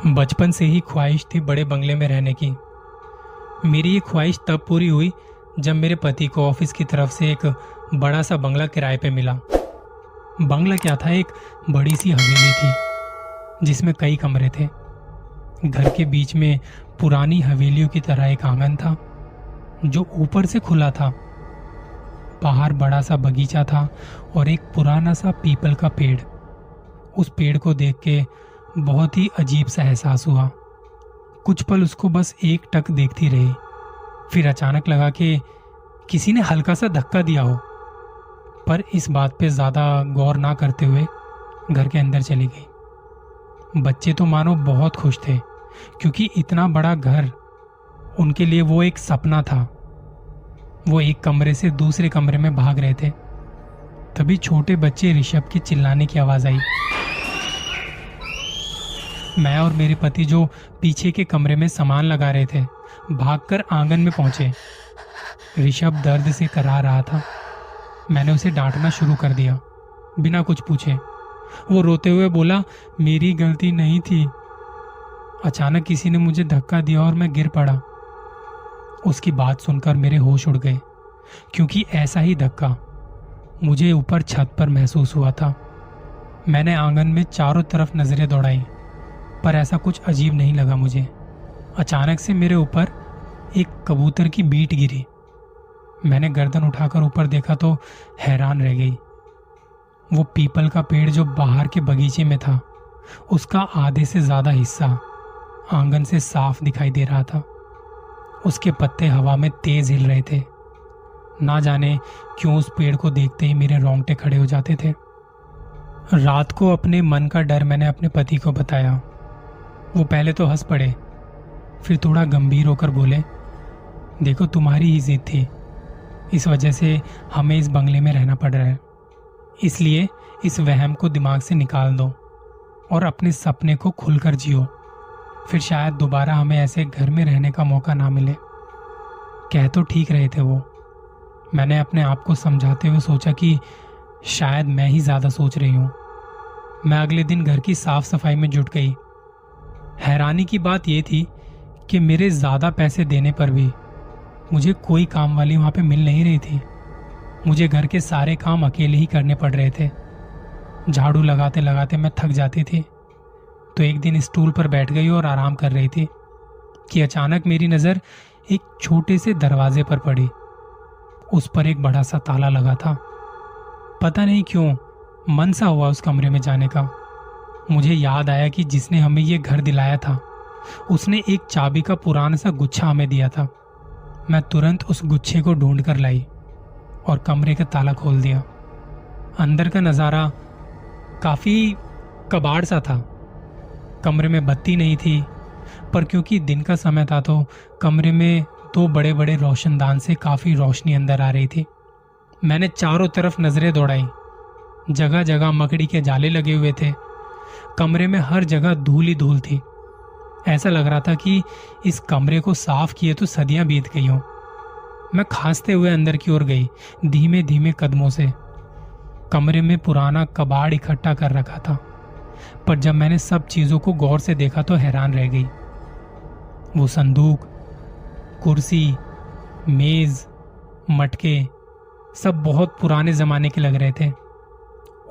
बचपन से ही ख्वाहिश थी बड़े बंगले में रहने की। मेरी ये ख्वाहिश तब पूरी हुई जब मेरे पति को ऑफिस की तरफ से एक बड़ा सा बंगला किराए पे मिला। बंगला क्या था, एक बड़ी सी हवेली थी जिसमें कई कमरे थे। घर के बीच में पुरानी हवेलियों की तरह एक आंगन था जो ऊपर से खुला था। बाहर बड़ा सा बगीचा था और एक पुराना सा पीपल का पेड़। उस पेड़ को देख के बहुत ही अजीब सा एहसास हुआ। कुछ पल उसको बस एक टक देखती रही, फिर अचानक लगा कि किसी ने हल्का सा धक्का दिया हो, पर इस बात पे ज्यादा गौर ना करते हुए घर के अंदर चली गई। बच्चे तो मानो बहुत खुश थे क्योंकि इतना बड़ा घर उनके लिए वो एक सपना था। वो एक कमरे से दूसरे कमरे में भाग रहे थे। तभी छोटे बच्चे ऋषभ के चिल्लाने की आवाज आई। मैं और मेरे पति जो पीछे के कमरे में सामान लगा रहे थे, भागकर आंगन में पहुंचे। ऋषभ दर्द से कराह रहा था। मैंने उसे डांटना शुरू कर दिया बिना कुछ पूछे। वो रोते हुए बोला, मेरी गलती नहीं थी। अचानक किसी ने मुझे धक्का दिया और मैं गिर पड़ा। उसकी बात सुनकर मेरे होश उड़ गए क्योंकि ऐसा ही धक्का मुझे ऊपर छत पर महसूस हुआ था। मैंने आंगन में चारों तरफ नजरें दौड़ाई पर ऐसा कुछ अजीब नहीं लगा मुझे। अचानक से मेरे ऊपर एक कबूतर की बीट गिरी। मैंने गर्दन उठाकर ऊपर देखा तो हैरान रह गई। वो पीपल का पेड़ जो बाहर के बगीचे में था, उसका आधे से ज्यादा हिस्सा आंगन से साफ दिखाई दे रहा था। उसके पत्ते हवा में तेज हिल रहे थे। ना जाने क्यों उस पेड़ को देखते ही मेरे रोंगटे खड़े हो जाते थे। रात को अपने मन का डर मैंने अपने पति को बताया। वो पहले तो हंस पड़े, फिर थोड़ा गंभीर होकर बोले, देखो तुम्हारी ही जिद थी, इस वजह से हमें इस बंगले में रहना पड़ रहा है। इसलिए इस वहम को दिमाग से निकाल दो और अपने सपने को खुलकर जियो। फिर शायद दोबारा हमें ऐसे घर में रहने का मौका ना मिले। कह तो ठीक रहे थे वो। मैंने अपने आप को समझाते हुए सोचा कि शायद मैं ही ज्यादा सोच रही हूँ। मैं अगले दिन घर की साफ सफाई में जुट गई। हैरानी की बात यह थी कि मेरे ज्यादा पैसे देने पर भी मुझे कोई काम वाली वहां पे मिल नहीं रही थी। मुझे घर के सारे काम अकेले ही करने पड़ रहे थे। झाड़ू लगाते लगाते मैं थक जाती थी। तो एक दिन स्टूल पर बैठ गई और आराम कर रही थी कि अचानक मेरी नजर एक छोटे से दरवाजे पर पड़ी। उस पर एक बड़ा सा ताला लगा था। पता नहीं क्यों मन सा हुआ उस कमरे में जाने का। मुझे याद आया कि जिसने हमें ये घर दिलाया था, उसने एक चाबी का पुराना सा गुच्छा हमें दिया था। मैं तुरंत उस गुच्छे को ढूंढ कर लाई और कमरे का ताला खोल दिया। अंदर का नज़ारा काफी कबाड़ सा था। कमरे में बत्ती नहीं थी, पर क्योंकि दिन का समय था तो कमरे में दो बड़े बड़े रोशनदान से काफी रोशनी अंदर आ रही थी। मैंने चारों तरफ नजरें दौड़ाई। जगह जगह मकड़ी के जाले लगे हुए थे। कमरे में हर जगह धूल ही धूल थी। ऐसा लग रहा था कि इस कमरे को साफ किए तो सदियां बीत गई हों। मैं खांसते हुए अंदर की ओर गई, धीमे धीमे कदमों से। कमरे में पुराना कबाड़ इकट्ठा कर रखा था, पर जब मैंने सब चीजों को गौर से देखा तो हैरान रह गई। वो संदूक, कुर्सी, मेज, मटके सब बहुत पुराने जमाने के लग रहे थे।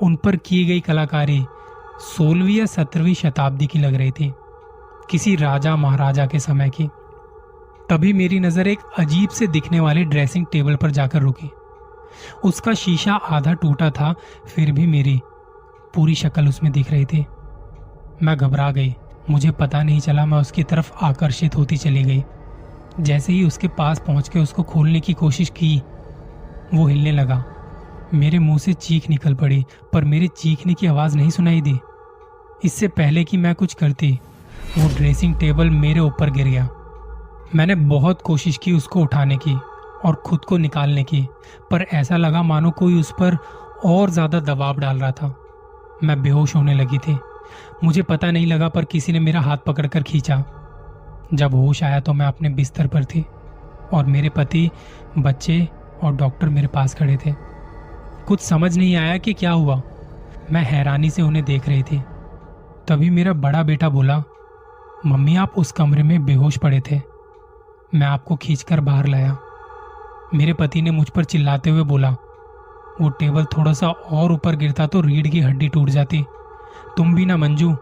उन पर की गई कलाकारी 16वीं या 17वीं शताब्दी की लग रही थी, किसी राजा महाराजा के समय की। तभी मेरी नजर एक अजीब से दिखने वाले ड्रेसिंग टेबल पर जाकर रुकी। उसका शीशा आधा टूटा था, फिर भी मेरी पूरी शक्ल उसमें दिख रही थी। मैं घबरा गई। मुझे पता नहीं चला मैं उसकी तरफ आकर्षित होती चली गई। जैसे ही उसके पास पहुंच के उसको खोलने की कोशिश की, वो हिलने लगा। मेरे मुंह से चीख निकल पड़ी, पर मेरे चीखने की आवाज नहीं सुनाई दी। इससे पहले कि मैं कुछ करती, वो ड्रेसिंग टेबल मेरे ऊपर गिर गया। मैंने बहुत कोशिश की उसको उठाने की और खुद को निकालने की, पर ऐसा लगा मानो कोई उस पर और ज्यादा दबाव डाल रहा था। मैं बेहोश होने लगी थी। मुझे पता नहीं लगा, पर किसी ने मेरा हाथ पकड़कर खींचा। जब होश आया तो मैं अपने बिस्तर पर थी और मेरे पति, बच्चे और डॉक्टर मेरे पास खड़े थे। कुछ समझ नहीं आया कि क्या हुआ। मैं हैरानी से उन्हें देख रही थी। तभी मेरा बड़ा बेटा बोला, मम्मी, आप उस कमरे में बेहोश पड़े थे। मैं आपको खींचकर बाहर लाया। मेरे पति ने मुझ पर चिल्लाते हुए बोला, वो टेबल थोड़ा सा और ऊपर गिरता तो रीढ़ की हड्डी टूट जाती। तुम भी ना मंजू,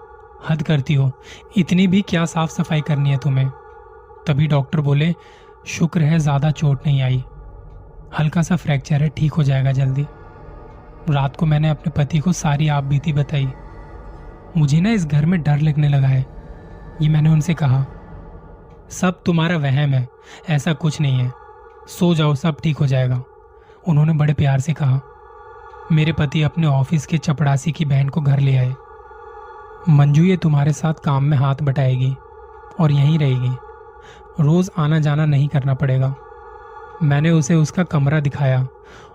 हद करती हो। इतनी भी क्या साफ सफाई करनी है तुम्हें। तभी डॉक्टर बोले, शुक्र है ज्यादा चोट नहीं आई, हल्का सा फ्रैक्चर है, ठीक हो जाएगा जल्दी। रात को मैंने अपने पति को सारी आप बीती बताई। मुझे ना इस घर में डर लगने लगा है, ये मैंने उनसे कहा। सब तुम्हारा वहम है, ऐसा कुछ नहीं है, सो जाओ, सब ठीक हो जाएगा, उन्होंने बड़े प्यार से कहा। मेरे पति अपने ऑफिस के चपड़ासी की बहन को घर ले आए। मंजू ये तुम्हारे साथ काम में हाथ बटाएगी और यहीं रहेगी, रोज आना जाना नहीं करना पड़ेगा। मैंने उसे उसका कमरा दिखाया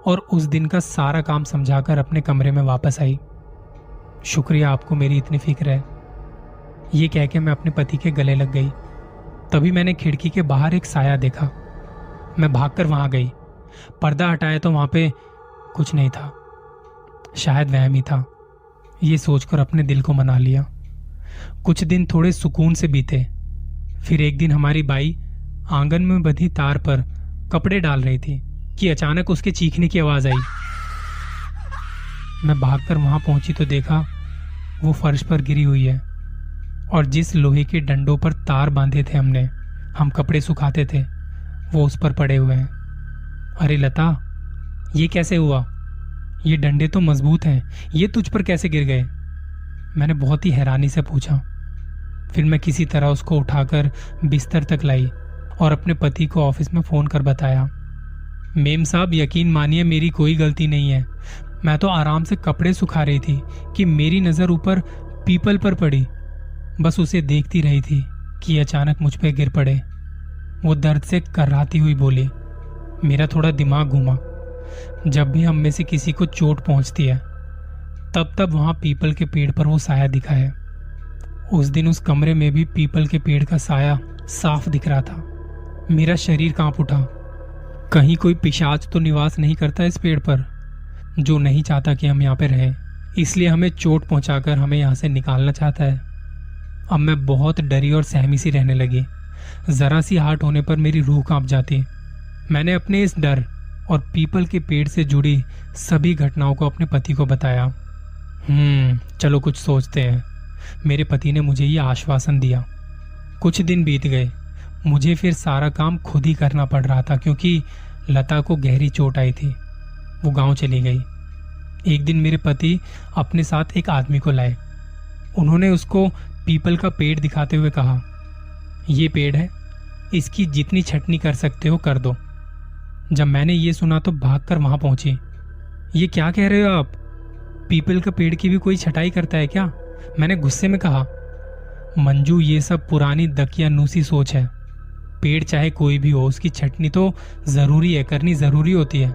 और उस दिन का सारा काम समझाकर अपने कमरे में वापस आई। शुक्रिया, आपको मेरी इतनी फिक्र है, ये कह के मैं अपने पति के गले लग गई। तभी मैंने खिड़की के बाहर एक साया देखा। मैं भागकर वहां गई, पर्दा हटाया तो वहां पे कुछ नहीं था, शायद वहम ही था, ये सोचकर अपने दिल को मना लिया। कुछ दिन थोड़े सुकून से बीते। फिर एक दिन हमारी बाई आंगन में बंधी तार पर कपड़े डाल रही थी कि अचानक उसके चीखने की आवाज आई। मैं भागकर वहां पहुंची तो देखा वो फर्श पर गिरी हुई है और जिस लोहे के डंडों पर तार बांधे थे हम कपड़े सुखाते थे, वो उस पर पड़े हुए हैं। अरे लता, ये कैसे हुआ? ये डंडे तो मजबूत हैं, ये तुझ पर कैसे गिर गए? मैंने बहुत ही हैरानी से पूछा। फिर मैं किसी तरह उसको उठाकर बिस्तर तक लाई और अपने पति को ऑफिस में फोन कर बताया। मेम साहब, यकीन मानिए मेरी कोई गलती नहीं है, मैं तो आराम से कपड़े सुखा रही थी कि मेरी नजर ऊपर पीपल पर पड़ी। बस उसे देखती रही थी कि अचानक मुझ पे गिर पड़े। वो दर्द से कर्राती हुई बोली। मेरा थोड़ा दिमाग घूमा। जब भी हम में से किसी को चोट पहुंचती है तब वहां पीपल के पेड़ पर वो साया दिखा है। उस दिन उस कमरे में भी पीपल के पेड़ का साया साफ दिख रहा था। मेरा शरीर कांप उठा। कहीं कोई पिशाच तो निवास नहीं करता इस पेड़ पर, जो नहीं चाहता कि हम यहाँ पे रहें, इसलिए हमें चोट पहुंचाकर हमें यहाँ से निकालना चाहता है। अब मैं बहुत डरी और सहमी सी रहने लगी। जरा सी हार्ट होने पर मेरी रूह कांप जाती। मैंने अपने इस डर और पीपल के पेड़ से जुड़ी सभी घटनाओं को अपने पति को बताया। चलो कुछ सोचते हैं, मेरे पति ने मुझे ये आश्वासन दिया। कुछ दिन बीत गए। मुझे फिर सारा काम खुद ही करना पड़ रहा था क्योंकि लता को गहरी चोट आई थी। वो गांव चली गई। एक दिन मेरे पति अपने साथ एक आदमी को लाए। उन्होंने उसको पीपल का पेड़ दिखाते हुए कहा, ये पेड़ है, इसकी जितनी छटनी कर सकते हो कर दो। जब मैंने ये सुना तो भागकर वहां पहुंची। ये क्या कह रहे हो आप? पीपल का पेड़ की भी कोई छटाई करता है क्या? मैंने गुस्से में कहा। मंजू, ये सब पुरानी दकियानूसी सोच है। पेड़ चाहे कोई भी हो, उसकी छटनी तो जरूरी है, करनी जरूरी होती है।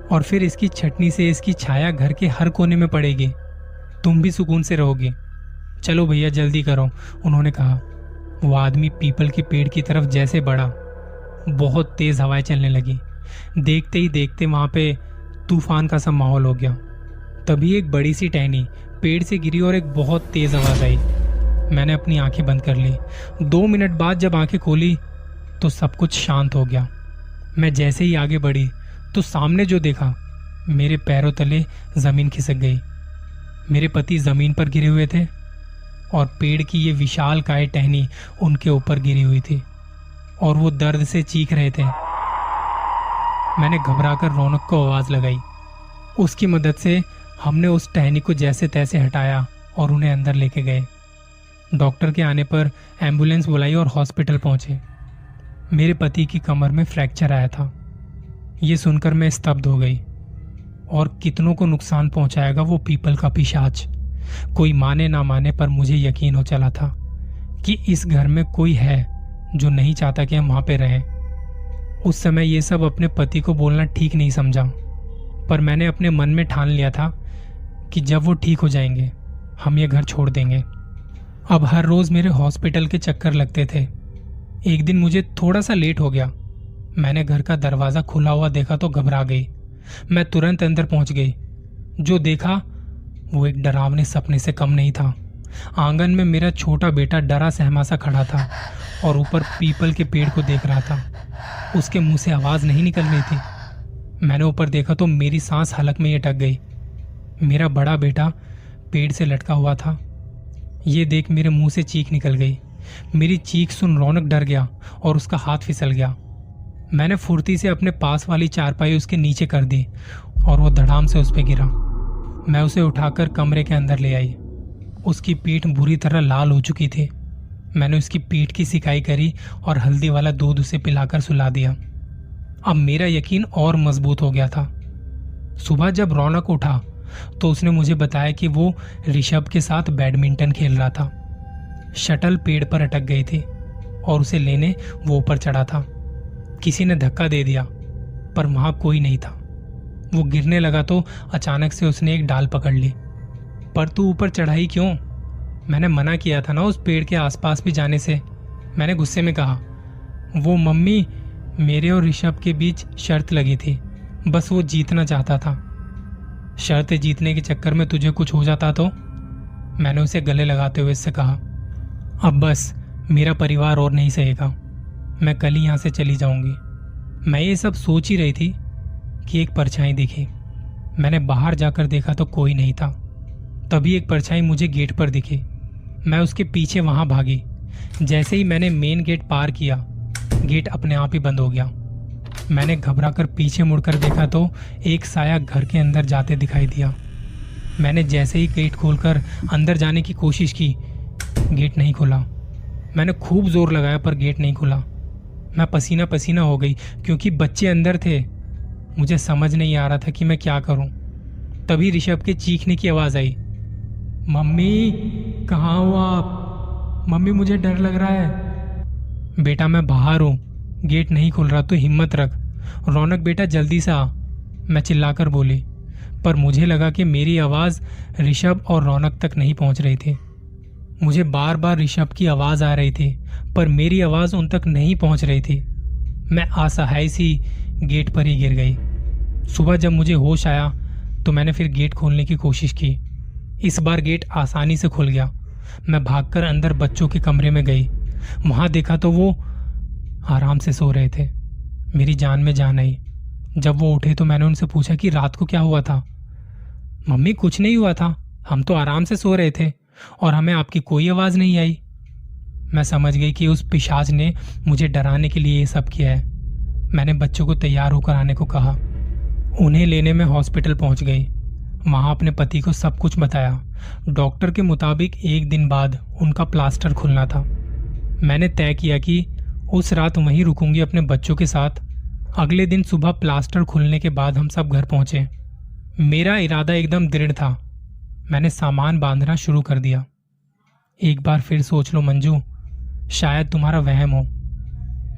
और फिर इसकी छटनी से इसकी छाया घर के हर कोने में पड़ेगी, तुम भी सुकून से रहोगी। चलो भैया जल्दी करो, उन्होंने कहा। वो आदमी पीपल के पेड़ की तरफ जैसे बढ़ा, बहुत तेज हवाएं चलने लगी। देखते ही देखते वहां पे तूफान का सा माहौल हो गया। तभी एक बड़ी सी टहनी पेड़ से गिरी और एक बहुत तेज आवाज आई। मैंने अपनी आंखें बंद कर ली। 2 मिनट बाद जब आंखें खोली तो सब कुछ शांत हो गया। मैं जैसे ही आगे बढ़ी तो सामने जो देखा, मेरे पैरों तले जमीन खिसक गई। मेरे पति जमीन पर गिरे हुए थे और पेड़ की ये विशाल काय टहनी उनके ऊपर गिरी हुई थी और वो दर्द से चीख रहे थे। मैंने घबराकर रौनक को आवाज लगाई। उसकी मदद से हमने उस टहनी को जैसे तैसे हटाया और उन्हें अंदर लेके गए। डॉक्टर के आने पर एम्बुलेंस बुलाई और हॉस्पिटल पहुंचे। मेरे पति की कमर में फ्रैक्चर आया था। ये सुनकर मैं स्तब्ध हो गई। और कितनों को नुकसान पहुंचाएगा वो पीपल का पिशाच, कोई माने ना माने पर मुझे यकीन हो चला था कि इस घर में कोई है जो नहीं चाहता कि हम वहां पे रहें। उस समय ये सब अपने पति को बोलना ठीक नहीं समझा, पर मैंने अपने मन में ठान लिया था कि जब वो ठीक हो जाएंगे हम ये घर छोड़ देंगे। अब हर रोज मेरे हॉस्पिटल के चक्कर लगते थे। एक दिन मुझे थोड़ा सा लेट हो गया। मैंने घर का दरवाजा खुला हुआ देखा तो घबरा गई। मैं तुरंत अंदर पहुंच गई। जो देखा वो एक डरावने सपने से कम नहीं था। आंगन में मेरा छोटा बेटा डरा सहमा सा खड़ा था और ऊपर पीपल के पेड़ को देख रहा था। उसके मुंह से आवाज नहीं निकल रही थी। मैंने ऊपर देखा तो मेरी सांस हलक में ही अटक गई। मेरा बड़ा बेटा पेड़ से लटका हुआ था। ये देख मेरे मुंह से चीख निकल गई। मेरी चीख सुन रौनक डर गया और उसका हाथ फिसल गया। मैंने फुर्ती से अपने पास वाली चारपाई उसके नीचे कर दी और वो धड़ाम से उस पर गिरा। मैं उसे उठाकर कमरे के अंदर ले आई। उसकी पीठ बुरी तरह लाल हो चुकी थी। मैंने उसकी पीठ की सिकाई करी और हल्दी वाला दूध उसे पिलाकर सुला दिया। अब मेरा यकीन और मजबूत हो गया था। सुबह जब रौनक उठा तो उसने मुझे बताया कि वो ऋषभ के साथ बैडमिंटन खेल रहा था। शटल पेड़ पर अटक गई थी और उसे लेने वो ऊपर चढ़ा था। किसी ने धक्का दे दिया पर वहां कोई नहीं था। वो गिरने लगा तो अचानक से उसने एक डाल पकड़ ली। पर तू ऊपर चढ़ाई क्यों? मैंने मना किया था ना उस पेड़ के आसपास भी जाने से, मैंने गुस्से में कहा। वो मम्मी, मेरे और ऋषभ के बीच शर्त लगी थी, बस वो जीतना चाहता था। शर्त जीतने के चक्कर में तुझे कुछ हो जाता तो? मैंने उसे गले लगाते हुए इससे कहा। अब बस मेरा परिवार और नहीं सहेगा, मैं कल ही यहां से चली जाऊंगी। मैं ये सब सोच ही रही थी कि एक परछाई दिखी। मैंने बाहर जाकर देखा तो कोई नहीं था। तभी एक परछाई मुझे गेट पर दिखी। मैं उसके पीछे वहां भागी। जैसे ही मैंने मेन गेट पार किया, गेट अपने आप ही बंद हो गया। मैंने घबराकर पीछे मुड़कर देखा तो एक साया घर के अंदर जाते दिखाई दिया। मैंने जैसे ही गेट खोलकर अंदर जाने की कोशिश की, गेट नहीं खुला। मैंने खूब जोर लगाया पर गेट नहीं खुला। मैं पसीना पसीना हो गई क्योंकि बच्चे अंदर थे। मुझे समझ नहीं आ रहा था कि मैं क्या करूं। तभी ऋषभ के चीखने की आवाज आई। मम्मी, कहाँ हो आप? मम्मी, मुझे डर लग रहा है। बेटा, मैं बाहर हूं, गेट नहीं खुल रहा, तो हिम्मत रख। रौनक बेटा, जल्दी से आ, मैं चिल्लाकर बोली। पर मुझे लगा कि मेरी आवाज ऋषभ और रौनक तक नहीं पहुंच रही थी। मुझे बार बार ऋषभ की आवाज आ रही थी पर मेरी आवाज उन तक नहीं पहुंच रही थी। मैं असहाय सी गेट पर ही गिर गई। सुबह जब मुझे होश आया तो मैंने फिर गेट खोलने की कोशिश की। इस बार गेट आसानी से खुल गया। मैं भागकर अंदर बच्चों के कमरे में गई। वहां देखा तो वो आराम से सो रहे थे। मेरी जान में जान आई। जब वो उठे तो मैंने उनसे पूछा कि रात को क्या हुआ था। मम्मी, कुछ नहीं हुआ था, हम तो आराम से सो रहे थे और हमें आपकी कोई आवाज नहीं आई। मैं समझ गई कि उस पिशाच ने मुझे डराने के लिए ये सब किया है। मैंने बच्चों को तैयार होकर आने को कहा। उन्हें लेने में हॉस्पिटल पहुंच गई। वहां अपने पति को सब कुछ बताया। डॉक्टर के मुताबिक एक दिन बाद उनका प्लास्टर खुलना था। मैंने तय किया कि उस रात वहीं रुकूंगी अपने बच्चों के साथ। अगले दिन सुबह प्लास्टर खुलने के बाद हम सब घर पहुंचे। मेरा इरादा एकदम दृढ़ था। मैंने सामान बांधना शुरू कर दिया। एक बार फिर सोच लो मंजू, शायद तुम्हारा वहम हो।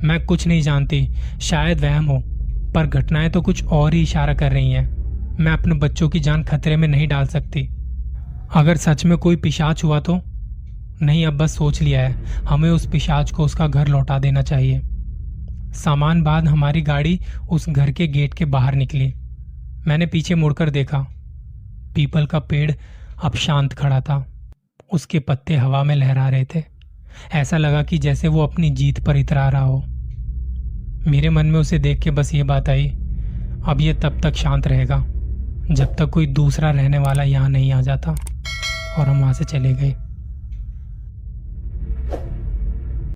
मैं कुछ नहीं जानती, शायद वहम हो, पर घटनाएं तो कुछ और ही इशारा कर रही हैं। मैं अपने बच्चों की जान खतरे में नहीं डाल सकती। अगर सच में कोई पिशाच हुआ तो? नहीं, अब बस सोच लिया है, हमें उस पिशाच को उसका घर लौटा देना चाहिए। सामान बाद हमारी गाड़ी उस घर के गेट के बाहर निकली। मैंने पीछे मुड़कर देखा। पीपल का पेड़ अब शांत खड़ा था। उसके पत्ते हवा में लहरा रहे थे। ऐसा लगा कि जैसे वो अपनी जीत पर इतरा रहा हो। मेरे मन में उसे देख के बस ये बात आई, अब ये तब तक शांत रहेगा जब तक कोई दूसरा रहने वाला यहाँ नहीं आ जाता। और हम वहां से चले गए।